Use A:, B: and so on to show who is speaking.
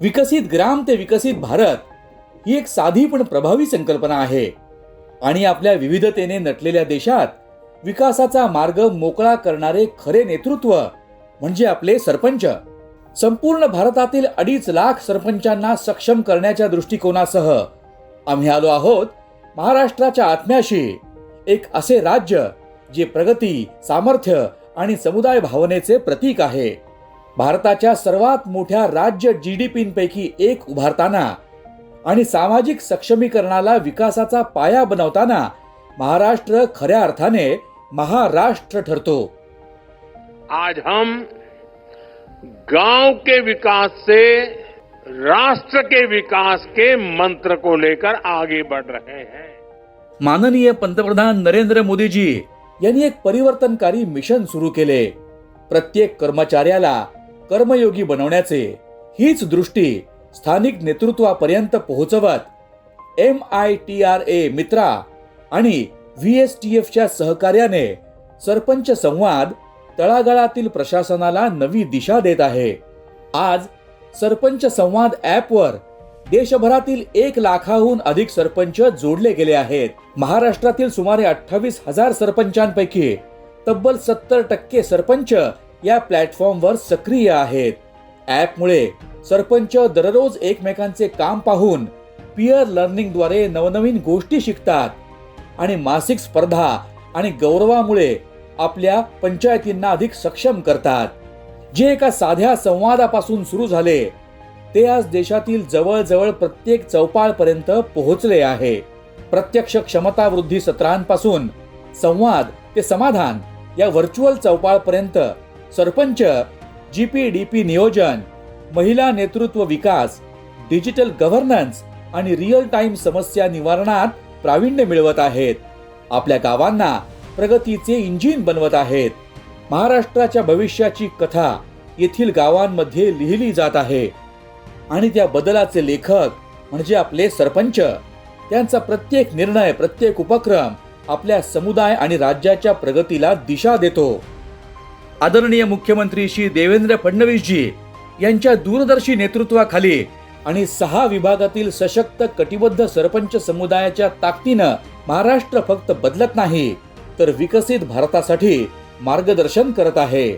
A: विकसित ग्राम ते विकसित भारत ही एक साधी पण प्रभावी संकल्पना आहे आणि आपल्या विविधतेने नटलेल्या देशात विकासाचा मार्ग मोकळा करणारे खरे नेतृत्व म्हणजे आपले सरपंच. संपूर्ण भारतातील 2.5 लाख सरपंचांना सक्षम करण्याच्या दृष्टिकोनासह आम्ही आलो आहोत महाराष्ट्राच्या आत्म्याशी. एक असे राज्य जे प्रगती, सामर्थ्य आणि समुदाय भावनेचे प्रतीक आहे. भारताच्या सर्वात मोठ्या राज्य GDPपैकी एक उभारताना आणि सामाजिक सक्षमीकरणाला विकासाचा पाया बनवताना महाराष्ट्र खऱ्या अर्थाने महाराष्ट्र ठरतो.
B: आज हम गांव के विकास से राष्ट्र के विकास के मंत्र को लेकर आगे बढ़ रहे हैं.
A: माननीय पंतप्रधान नरेंद्र मोदीजी यांनी एक परिवर्तनकारी मिशन सुरू केले. प्रत्येक कर्मचाऱ्याला कर्मयोगी बनवण्याचे. हीच दृष्टी स्थानिक नेतृत्वापर्यंत पोहोचवत MITRA मित्रा आणि VSTFच्या सहकार्याने सरपंच संवाद तळागाळातील प्रशासनाला नवी दिशा देत आहे. आज सरपंच संवाद ॲपवर देशभरातील 1 लाखाहून अधिक सरपंच जोडले गेले आहेत. महाराष्ट्रातील सुमारे 28,000 सरपंचांपैकी तब्बल 70% सरपंच या प्लॅटफॉर्मवर सक्रिय आहेत. ॲपमुळे सरपंच दररोज एकमेकांचे काम पाहून पीअर लर्निंगद्वारे नवनवीन गोष्टी शिकतात आणि मासिक स्पर्धा आणि गौरवामुळे आपल्या पंचायतींना अधिक सक्षम करतात. जे एका साध्या संवादापासून सुरू झाले ते आज देशातील जवळजवळ प्रत्येक चौपाळपर्यंत पोहोचले आहे. प्रत्यक्ष क्षमता वृद्धी सत्रांपासून संवाद ते समाधान या व्हर्च्युअल चौपाळपर्यंत सरपंच GPDP नियोजन, महिला नेतृत्व विकास, डिजिटल गव्हर्नन्स आणि रिअल टाइम समस्या निवारणात प्रावीण्य मिळवत आहेत. आपल्या गावांना प्रगतीचे इंजिन बनवत आहेत. महाराष्ट्राच्या भविष्याची कथा येथील गावांमध्ये लिहिली जात आहे आणि त्या बदलाचे लेखक म्हणजे आपले सरपंच. त्यांचा प्रत्येक निर्णय, प्रत्येक उपक्रम आपल्या समुदाय आणि राज्याच्या प्रगतीला दिशा देतो. आदरणीय मुख्यमंत्री श्री देवेंद्र फडणवीसजी यांच्या दूरदर्शी नेतृत्वाखाली आणि 6 विभागातील सशक्त कटिबद्ध सरपंच समुदायाच्या ताकदीनं महाराष्ट्र फक्त बदलत नाही तर विकसित भारतासाठी मार्गदर्शन करत आहे.